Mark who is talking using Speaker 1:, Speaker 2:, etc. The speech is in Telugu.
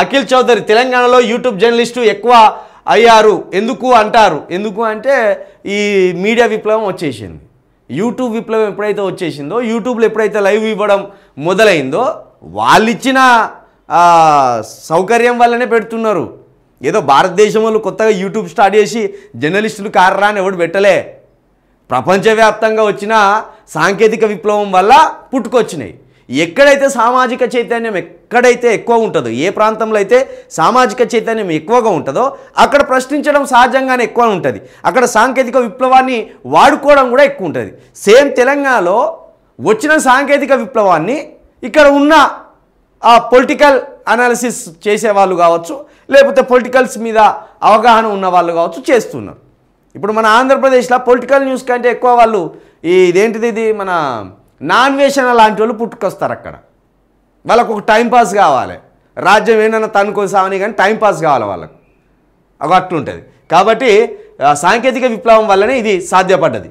Speaker 1: అఖిల్ చౌదరి తెలంగాణలో యూట్యూబ్ జర్నలిస్టు ఎక్కువ అయ్యారు ఎందుకు అంటే ఈ మీడియా విప్లవం వచ్చేసింది. యూట్యూబ్ విప్లవం ఎప్పుడైతే వచ్చేసిందో, యూట్యూబ్లో ఎప్పుడైతే లైవ్ ఇవ్వడం మొదలైందో వాళ్ళు ఇచ్చిన సౌకర్యం వల్లనే పెడుతున్నారు. ఏదో భారతదేశం వాళ్ళు కొత్తగా యూట్యూబ్ స్టార్ట్ చేసి జర్నలిస్టులు కార్రా అని ఎవడు పెట్టలే. ప్రపంచవ్యాప్తంగా వచ్చిన సాంకేతిక విప్లవం వల్ల పుట్టుకొచ్చినాయి. ఎక్కడైతే సామాజిక చైతన్యం ఎక్కడైతే ఎక్కువ ఉంటుందో, ఏ ప్రాంతంలో అయితే సామాజిక చైతన్యం ఎక్కువగా ఉంటుందో అక్కడ ప్రశ్నించడం సహజంగానే ఎక్కువ ఉంటుంది. అక్కడ సాంకేతిక విప్లవాన్ని వాడుకోవడం కూడా ఎక్కువ ఉంటుంది. సేమ్ తెలంగాణలో వచ్చిన సాంకేతిక విప్లవాన్ని ఇక్కడ ఉన్న పొలిటికల్ అనాలిసిస్ చేసేవాళ్ళు కావచ్చు, లేకపోతే పొలిటికల్స్ మీద అవగాహన ఉన్న వాళ్ళు కావచ్చు చేస్తున్నారు. ఇప్పుడు మన ఆంధ్రప్రదేశ్లో పొలిటికల్ న్యూస్ కంటే ఎక్కువ వాళ్ళు ఇది మన నాన్వేషణ లాంటి వాళ్ళు పుట్టుకొస్తారు. అక్కడ వాళ్ళకు ఒక టైంపాస్ కావాలి, రాజ్యం ఏమైనా తనుకోసామని కానీ టైంపాస్ కావాలి వాళ్ళకు, అవి అట్లుంటుంది. కాబట్టి సాంకేతిక విప్లవం వల్లనే ఇది సాధ్యపడ్డది.